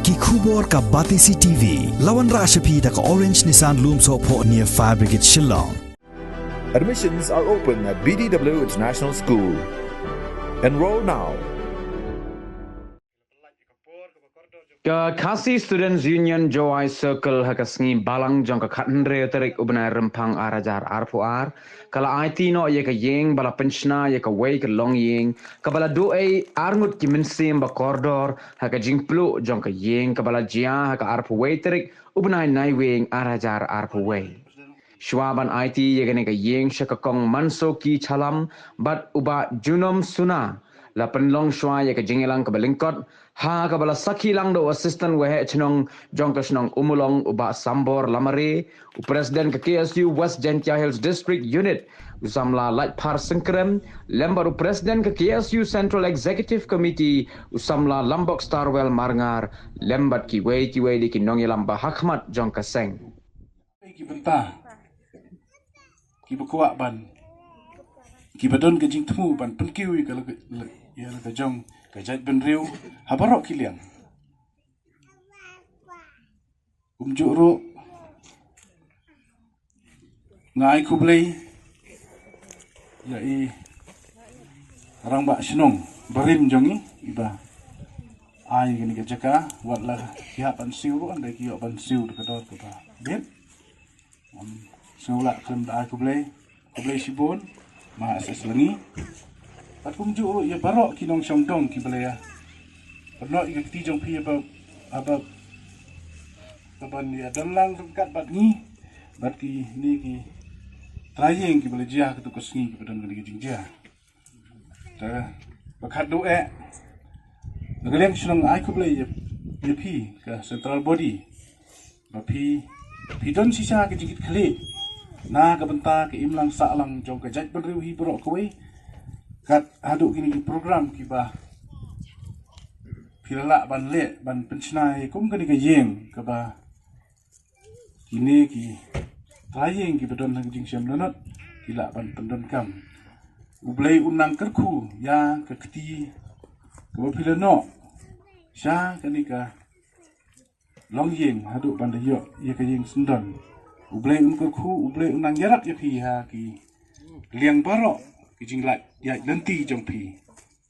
Ki khubor ka Batisi TV. Lawan Rashapi da ka Orange Nissan Lumso po near Fire Brigade Shillong. Admissions are open at BDW International School. Enroll now. Kasi Students Union Joy Circle hakasngi balang jong ka khatnre terik ubna rempang arajar arpuar kala IT no ye ka yeng bala penshna ye ka wei ka long yeng ka bala doe arngut ki minsim ba corridor haka jingplu jong ka yeng ka bala jia haka arpu wei terik ubna nai weng arajar arpu wei Shwaban IT ye ka yeng shaka kong manso ki chalam bat uba junom suna la penlong shwa ye ka jingilang ka balingkot ha ka bala sakhi lang do assistant we chnong jongka chnong umulong uba sambor lamare u president ka KSU West Gentia Hills District Unit usamla light par sengkrem lembar u president ka KSU Central Executive Committee usamla lambok starwell marngar lembat ki wei di ki nongi lamba hakmat jongka seng ki benta ki bakwa ban ki badon ke jing temu ban penkiwi kalau ya ka jong ka jat ben riu habarok kilian juro ngai kublai ya orang bak senong berim jongi iba ai gini ke jaka watlah ya ban siu andai ki ban siu de kador ka bet sula klem da kublai sibon ma asas langi Pat juro ya barok ki nong dong ki balaya. Pernah ikat ti jong pi abab kaban ya dalang dekat bat ni bat ki ni ki trayeng ki balaya jia ketu kesni ki badan ki jing jia. Ta bakat do Nagaleng sunang ai ko balaya ya pi ka central body. Ba pi don sisa ki jingit khle. Na ka benta ki imlang salang jong ka jat berriu hi barok koi. Kat haduk kini program kiba pilala ban le ban pensionai kum kini ke yeng kaba kini ki trayeng ki bedon hang jing syam lanot kila ban pendon kam ublai unang kerku ya ke keti kaba pilano sya kini ka long yeng haduk ban dayo ya ke yeng sendon ublai un kerku ublai unang yarat ya pi ha ki liang barok jinglat ya nanti jompi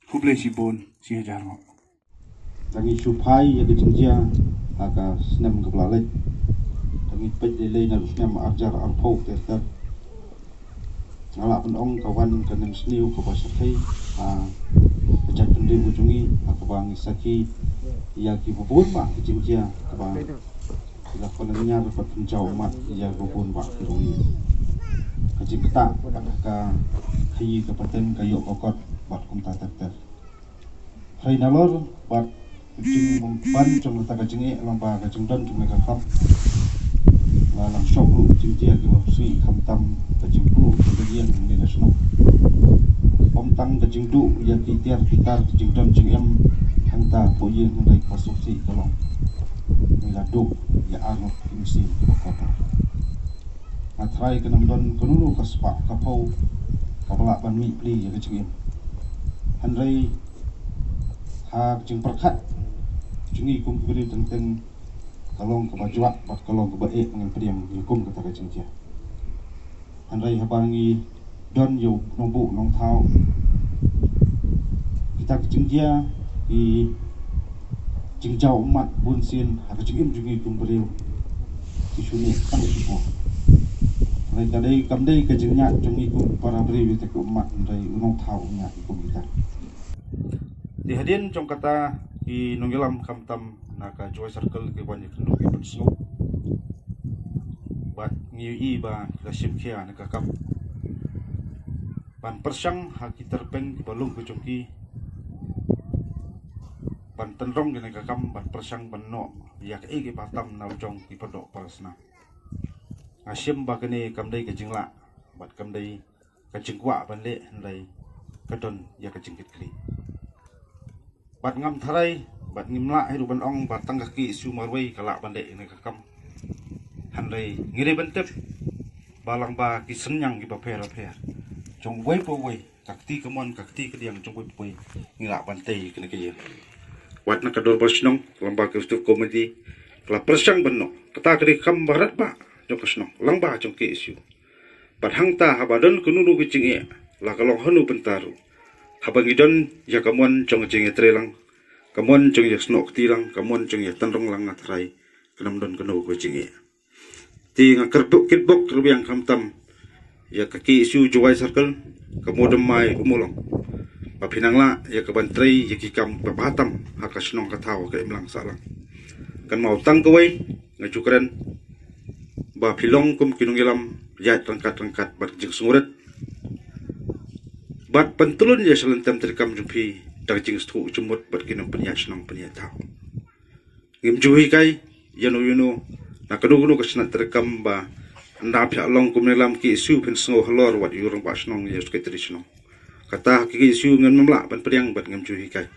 kublai sibon si hajarmo tangi supai ya dijingjia aga senam kebelalai tangi pejlelai na senam arjar arpau terter ngalak penong kawan kaneng sniu ke pasakai pecat pendiri ujungi akabang isaki ya ki bubun ba dijingjia kabang ila konengnya dapat penjauh mat ya bubun ba kirungi kaji petak ka kayi kapaten kayo kokot bat kumta terter hai nalor bat jing ban jong ta ka jingi lamba ka jing don jong ka khap la lang shop lu jing dia ki sui kham tam ka jing pu ka yen ni na sno om tang ka jing du ya ki tiar kitar jing don jing em hang ta po yen ngai pasuk si tolong ni la du ya anu mesti kota atrai ke nam don kunulu kaspa kapau kapala ban mi pli ya kecingin handrai ha jing perkat jingi kum kibri tenteng kalong ke bajwa bat kalong ke bae ngan priam kum kata kecing dia handrai habangi don yo nombu nong thau kita kecing dia di jingjau umat bun sin ha kecingin jingi kum beriu kisuni kan sipo mereka dari kamdai kejengnya cumi kum para beri kita umat dari unong tahu nya kum kita dihadin jong kata di nunggilam kamtam naka joy circle ke banyak kenduk ke penslu bat ngiui ba lasim kia naka kap ban persang haki terpeng di balung ke jongki ban tenrong di naka kam ban persang ban no yak ke patam nau jong di pondok parasna asyam bagane kamdai kajingla bat kamdai kajingwa banle ndai kadon ya kajingkit kli bat ngam tharai bat ngimla hiru ban ong bat tang kaki su marwei kala bande ne kakam handai ngire bentep balang ba ki senyang ki bapera per jong wei po wei kakti kemon kakti kediang jong wei poi ngila bante kene ke wat na kador bosnong lamba ke stu komedi kala persang benno kata kri kam barat ba jong kasnong lamba jong ke isu padhang ta habadon kunuru kicing e la kalong hanu pentaru habangidon ya kamon jong jing etrelang kamon jong ya snok tilang kamon jong ya tanrong lang atrai kenam don kenu kicing e ti ngakerbuk kitbok rubiang kamtam ya kaki isu Jowai Circle kamodem mai umulong papinangla ya kabantrai ya kikam papatam hakasnong kataw ka imlang salang kan mau tang kawai ngajukran ba pilong kum kinungilam ya rangkat bat jing sungurat bat pentulun ya selentem terkam jumpi dag jing stu jumut bat kinung penyasnong penyataw ngim juhi kai yanu nakadugunu kasnat terkam ba anda pihak long kum nilam ki isu pen sngo halor wat yurang basnong ya sketrisnong kata kiki isu ngan memlak ban periang bat ngam juhi kai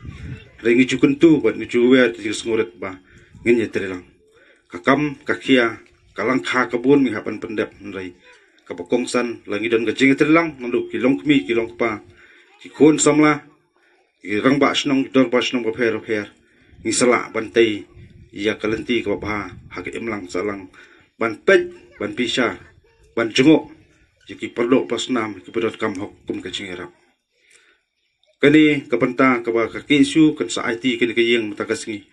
rengi jukun tu bat ngejuwe ti sengurat ba ngin ya terilang kakam kakia kalang kha kabun mi hapan pendep nrai kapokongsan langi dan gajing terilang ngandu kilong kmi kilong pa ki khon samla ki rang basnong dor basnong ba pher ngi sala ban tei ya kalenti ka ba ha ke imlang salang ban pej ban pisha ban jengok jiki perlu pasnam ki pedot kam hukum kajing erap kani kapenta kaba kaki isu kan sa IT kini kayeng matagasngi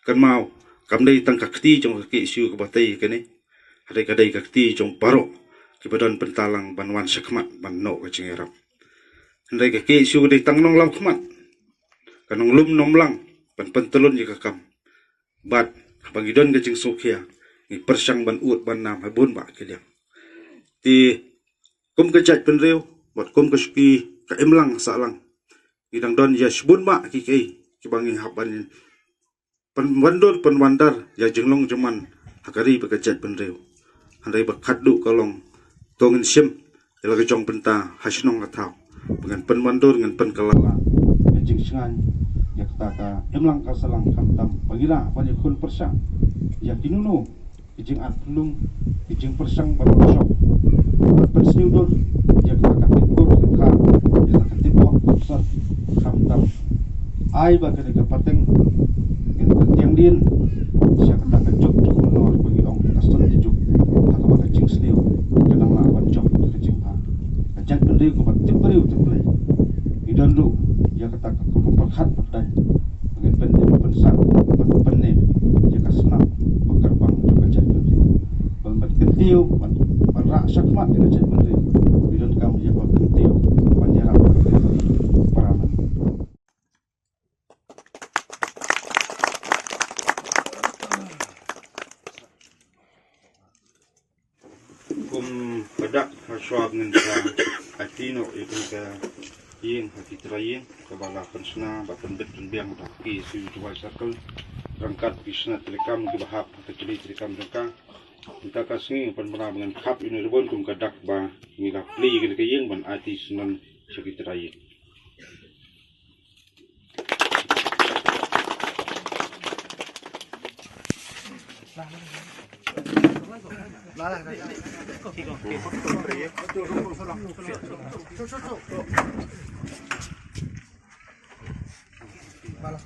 kan mau kamdai tang kakti jong kaki isu kabatai kani hadai kadai kakti jong paro kibadon pentalang banwan sakmat ban no kajing erap handai kaki isu kadai tang nong lam khmat kanong lum nomlang ban pentelun jika kam bat bangidon kajing sokia ni persang ban ut ban nam habun ba kiliang ti kum kajat penreu bat kum kasuki ka imlang salang idang don ya sebun mak kiki kibangi haban penwandar ya jenglong jeman hakari bekajat penreu handai bakaddu kalong tongin sim ila kejong penta hasnong atau dengan penwandor dengan penkalala jing sengan ya kataka emlang kasalang kamtam bagila banyak kun persang ya kinunu kijing at pelung kijing persang barosok persniudor ya kataka tipur ka ya kataka tipur sat kamtam ai ba kene ke pateng tiang din sia kata kejok nor bagi ong kastot dijuk haka ba kecing sliu kenang la ban jok kecing ha kajak bende ko patip beriu templai idon ru ya kata ko perhat padai dengan bende pensak penne ya kasnap bekerbang juga kajak bende bang bat kentiu ban rak sakmat kajak bende idon kam ya ban kentiu ban yarap paraman kum padak haswag ngan sa atino ikun ka yeng hati trayeng kabala pensna bapen bet biang dak ki su Jowai Circle rangkat kisna telekam ki bahap ka cili telekam jangka kita kasngi penbena dengan khap ini rebon kum kadak ba ngila pli ki ka yeng ban ati sunan saki trayeng Balas